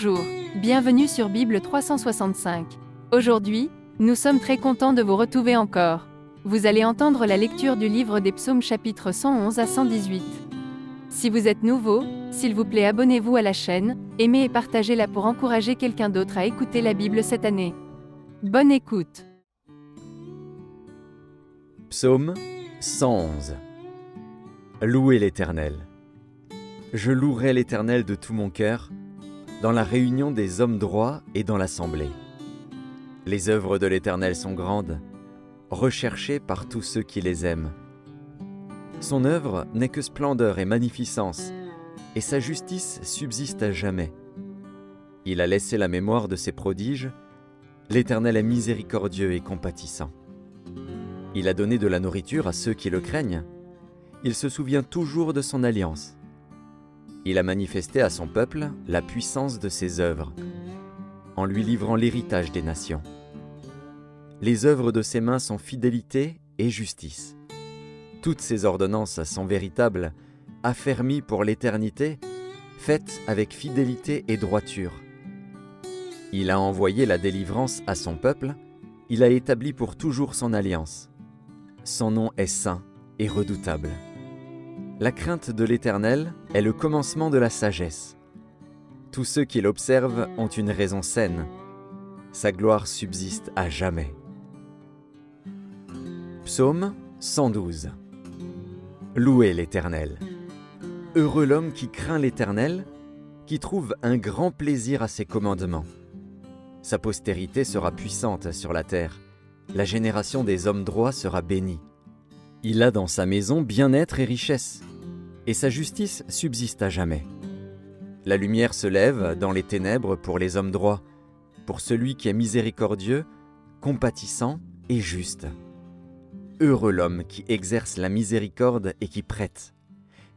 Bonjour, bienvenue sur Bible 365. Aujourd'hui, nous sommes très contents de vous retrouver encore. Vous allez entendre la lecture du livre des Psaumes chapitres 111 à 118. Si vous êtes nouveau, s'il vous plaît abonnez-vous à la chaîne, aimez et partagez-la pour encourager quelqu'un d'autre à écouter la Bible cette année. Bonne écoute. Psaume 111. Louez l'Éternel. Je louerai l'Éternel de tout mon cœur, dans la réunion des hommes droits et dans l'assemblée. Les œuvres de l'Éternel sont grandes, recherchées par tous ceux qui les aiment. Son œuvre n'est que splendeur et magnificence, et sa justice subsiste à jamais. Il a laissé la mémoire de ses prodiges, l'Éternel est miséricordieux et compatissant. Il a donné de la nourriture à ceux qui le craignent, il se souvient toujours de son alliance. Il a manifesté à son peuple la puissance de ses œuvres, en lui livrant l'héritage des nations. Les œuvres de ses mains sont fidélité et justice. Toutes ses ordonnances sont véritables, affermies pour l'éternité, faites avec fidélité et droiture. Il a envoyé la délivrance à son peuple, il a établi pour toujours son alliance. Son nom est saint et redoutable. La crainte de l'Éternel est le commencement de la sagesse. Tous ceux qui l'observent ont une raison saine. Sa gloire subsiste à jamais. Psaume 112. Louez l'Éternel. Heureux l'homme qui craint l'Éternel, qui trouve un grand plaisir à ses commandements. Sa postérité sera puissante sur la terre. La génération des hommes droits sera bénie. Il a dans sa maison bien-être et richesse, et sa justice subsiste à jamais. La lumière se lève dans les ténèbres pour les hommes droits, pour celui qui est miséricordieux, compatissant et juste. Heureux l'homme qui exerce la miséricorde et qui prête,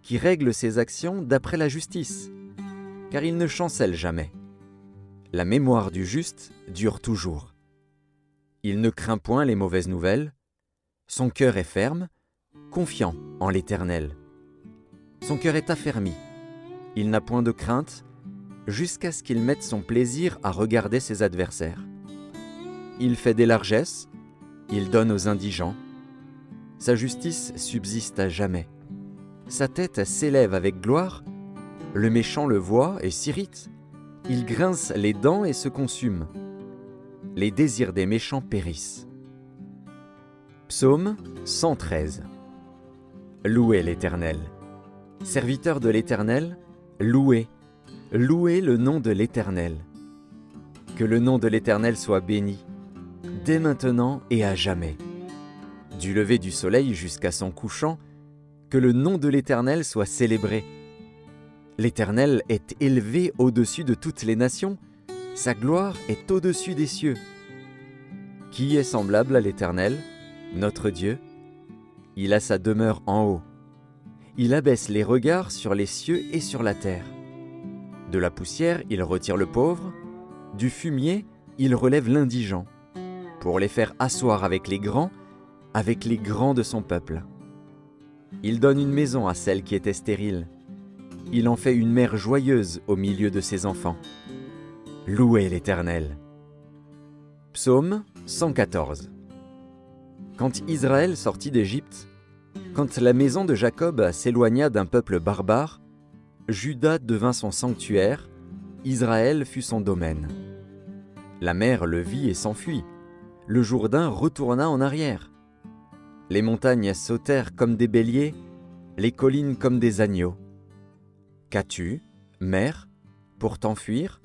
qui règle ses actions d'après la justice, car il ne chancelle jamais. La mémoire du juste dure toujours. Il ne craint point les mauvaises nouvelles, son cœur est ferme, confiant en l'Éternel. Son cœur est affermi, il n'a point de crainte, jusqu'à ce qu'il mette son plaisir à regarder ses adversaires. Il fait des largesses, il donne aux indigents. Sa justice subsiste à jamais. Sa tête s'élève avec gloire, le méchant le voit et s'irrite. Il grince les dents et se consume. Les désirs des méchants périssent. Psaume 113. Louez l'Éternel. Serviteurs de l'Éternel, louez le nom de l'Éternel. Que le nom de l'Éternel soit béni, dès maintenant et à jamais. Du lever du soleil jusqu'à son couchant, que le nom de l'Éternel soit célébré. L'Éternel est élevé au-dessus de toutes les nations, sa gloire est au-dessus des cieux. Qui est semblable à l'Éternel, notre Dieu? Il a sa demeure en haut. Il abaisse les regards sur les cieux et sur la terre. De la poussière, il retire le pauvre. Du fumier, il relève l'indigent, pour les faire asseoir avec les grands de son peuple. Il donne une maison à celle qui était stérile. Il en fait une mère joyeuse au milieu de ses enfants. Louez l'Éternel. Psaume 114. Quand Israël sortit d'Égypte, quand la maison de Jacob s'éloigna d'un peuple barbare, Juda devint son sanctuaire, Israël fut son domaine. La mer le vit et s'enfuit, le Jourdain retourna en arrière. Les montagnes sautèrent comme des béliers, les collines comme des agneaux. Qu'as-tu, mer, pour t'enfuir,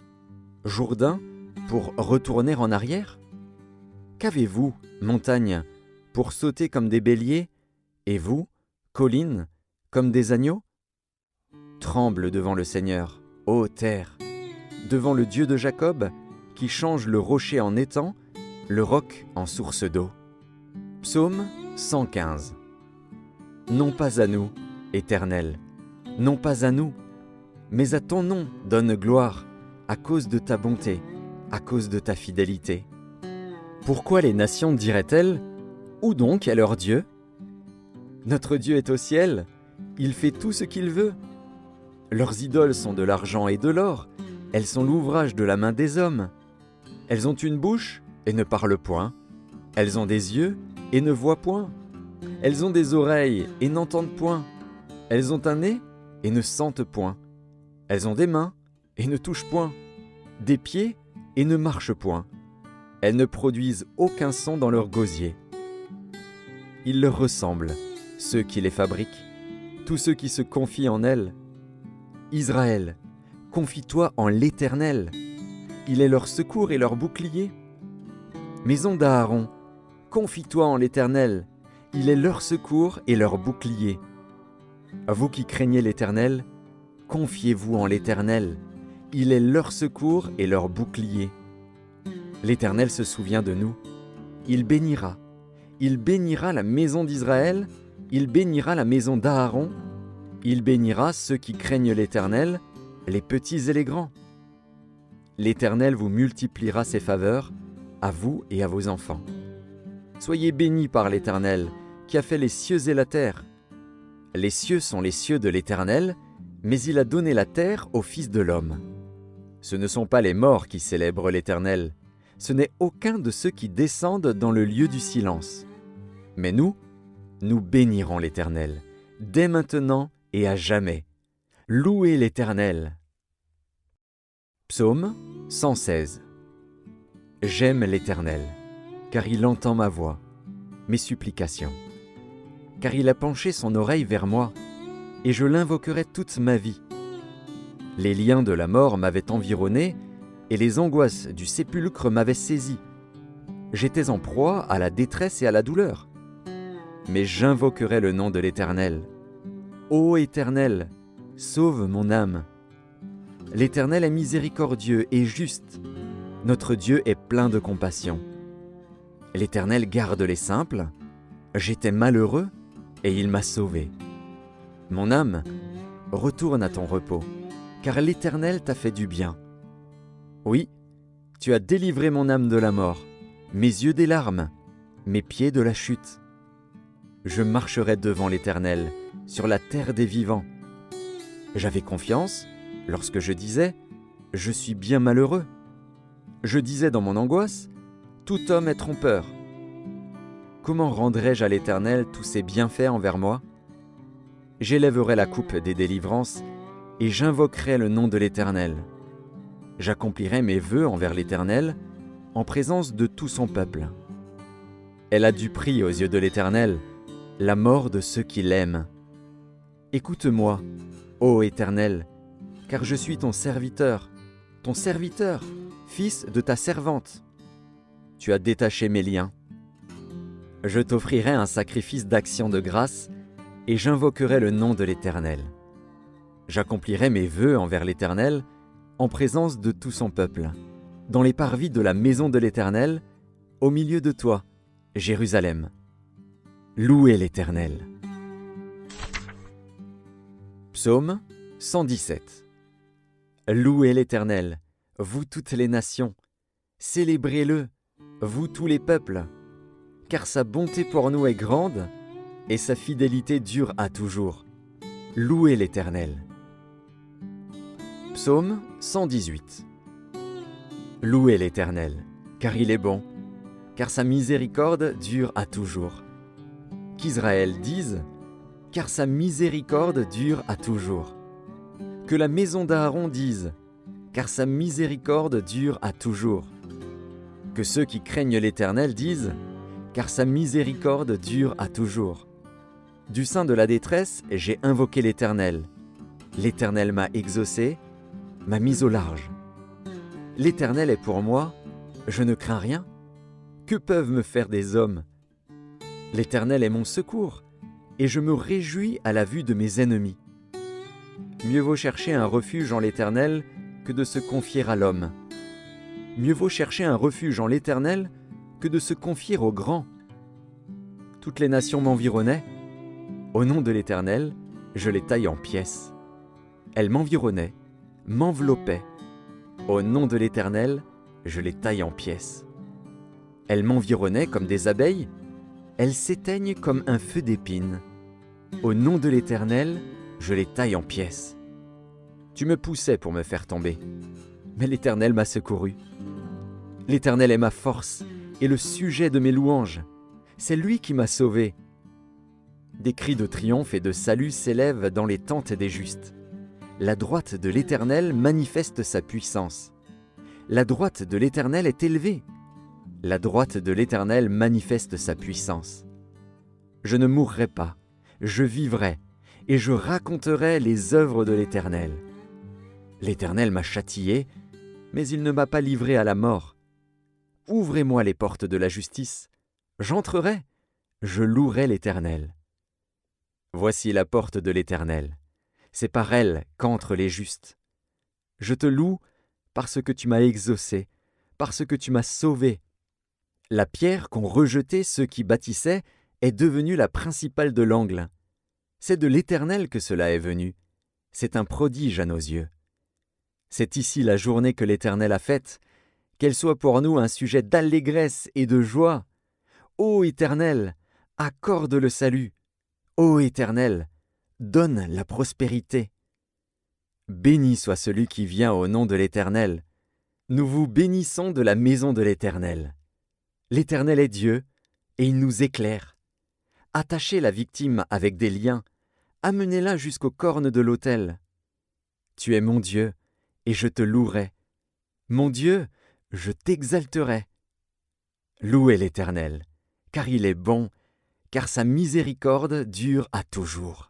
Jourdain, pour retourner en arrière? Qu'avez-vous, montagne, pour sauter comme des béliers, et vous, collines, comme des agneaux? Tremble devant le Seigneur, ô terre, devant le Dieu de Jacob, qui change le rocher en étang, le roc en source d'eau. Psaume 115. Non pas à nous, Éternel, non pas à nous, mais à ton nom donne gloire, à cause de ta bonté, à cause de ta fidélité. Pourquoi les nations diraient-elles, où donc est leur Dieu? Notre Dieu est au ciel, il fait tout ce qu'il veut. Leurs idoles sont de l'argent et de l'or, Elles sont l'ouvrage de la main des hommes. Elles ont une bouche et ne parlent point. Elles ont des yeux et ne voient point. Elles ont des oreilles et n'entendent point. Elles ont un nez et ne sentent point. Elles ont des mains et ne touchent point. Des pieds et ne marchent point. Elles ne produisent aucun son dans leur gosier. Ils leur ressemblent, ceux qui les fabriquent, tous ceux qui se confient en elles. Israël, confie-toi en l'Éternel. Il est leur secours et leur bouclier. Maison d'Aaron, confie-toi en l'Éternel. Il est leur secours et leur bouclier. Vous qui craignez l'Éternel, confiez-vous en l'Éternel. Il est leur secours et leur bouclier. L'Éternel se souvient de nous. Il bénira. Il bénira la maison d'Israël. Il bénira la maison d'Aaron. Il bénira ceux qui craignent l'Éternel, les petits et les grands. L'Éternel vous multipliera ses faveurs, à vous et à vos enfants. Soyez bénis par l'Éternel, qui a fait les cieux et la terre. Les cieux sont les cieux de l'Éternel, mais il a donné la terre au Fils de l'homme. Ce ne sont pas les morts qui célèbrent l'Éternel, ce n'est aucun de ceux qui descendent dans le lieu du silence. Mais nous bénirons l'Éternel, dès maintenant et à jamais. Louez l'Éternel. Psaume 116. J'aime l'Éternel, car il entend ma voix, mes supplications. Car il a penché son oreille vers moi, et je l'invoquerai toute ma vie. Les liens de la mort m'avaient environné, et les angoisses du sépulcre m'avaient saisi. J'étais en proie à la détresse et à la douleur. Mais j'invoquerai le nom de l'Éternel. Ô Éternel, sauve mon âme. L'Éternel est miséricordieux et juste. Notre Dieu est plein de compassion. L'Éternel garde les simples. J'étais malheureux et il m'a sauvé. Mon âme, retourne à ton repos, car l'Éternel t'a fait du bien. Oui, tu as délivré mon âme de la mort, mes yeux des larmes, mes pieds de la chute. Je marcherai devant l'Éternel, sur la terre des vivants. J'avais confiance lorsque je disais « Je suis bien malheureux ». Je disais dans mon angoisse « Tout homme est trompeur ». Comment rendrai-je à l'Éternel tous ses bienfaits envers moi? J'élèverai la coupe des délivrances et j'invoquerai le nom de l'Éternel. J'accomplirai mes vœux envers l'Éternel en présence de tout son peuple. Elle a du prix aux yeux de l'Éternel, la mort de ceux qui l'aiment. Écoute-moi, ô Éternel, car je suis ton serviteur, fils de ta servante. Tu as détaché mes liens. Je t'offrirai un sacrifice d'action de grâce et j'invoquerai le nom de l'Éternel. J'accomplirai mes vœux envers l'Éternel en présence de tout son peuple, dans les parvis de la maison de l'Éternel, au milieu de toi, Jérusalem. Louez l'Éternel. Psaume 117. Louez l'Éternel, vous toutes les nations, célébrez-le, vous tous les peuples, car sa bonté pour nous est grande et sa fidélité dure à toujours. Louez l'Éternel. Psaume 118. Louez l'Éternel, car il est bon, car sa miséricorde dure à toujours. Qu'Israël dise, car sa miséricorde dure à toujours. Que la maison d'Aaron dise, car sa miséricorde dure à toujours. Que ceux qui craignent l'Éternel disent, car sa miséricorde dure à toujours. Du sein de la détresse, j'ai invoqué l'Éternel. L'Éternel m'a exaucé, m'a mis au large. L'Éternel est pour moi, je ne crains rien. Que peuvent me faire des hommes? L'Éternel est mon secours, et je me réjouis à la vue de mes ennemis. Mieux vaut chercher un refuge en l'Éternel que de se confier à l'homme. Mieux vaut chercher un refuge en l'Éternel que de se confier aux grands. Toutes les nations m'environnaient. Au nom de l'Éternel, je les taille en pièces. Elles m'environnaient, m'enveloppaient. Au nom de l'Éternel, je les taille en pièces. Elles m'environnaient comme des abeilles. Elles s'éteignent comme un feu d'épines. Au nom de l'Éternel, je les taille en pièces. Tu me poussais pour me faire tomber. mais l'Éternel m'a secouru. L'Éternel est ma force et le sujet de mes louanges. C'est lui qui m'a sauvé. Des cris de triomphe et de salut s'élèvent dans les tentes des justes. La droite de l'Éternel manifeste sa puissance. La droite de l'Éternel est élevée. La droite de l'Éternel manifeste sa puissance. Je ne mourrai pas, je vivrai, et je raconterai les œuvres de l'Éternel. L'Éternel m'a châtié, mais il ne m'a pas livré à la mort. Ouvrez-moi les portes de la justice, j'entrerai, je louerai l'Éternel. Voici la porte de l'Éternel, c'est par elle qu'entrent les justes. Je te loue parce que tu m'as exaucé, parce que tu m'as sauvé. La pierre qu'ont rejetée ceux qui bâtissaient est devenue la principale de l'angle. C'est de l'Éternel que cela est venu. C'est un prodige à nos yeux. C'est ici la journée que l'Éternel a faite, qu'elle soit pour nous un sujet d'allégresse et de joie. Ô Éternel, accorde le salut. Ô Éternel, donne la prospérité. Béni soit celui qui vient au nom de l'Éternel. Nous vous bénissons de la maison de l'Éternel. L'Éternel est Dieu, et il nous éclaire. Attachez la victime avec des liens, amenez-la jusqu'aux cornes de l'autel. Tu es mon Dieu, et je te louerai. Mon Dieu, je t'exalterai. Louez l'Éternel, car il est bon, car sa miséricorde dure à toujours.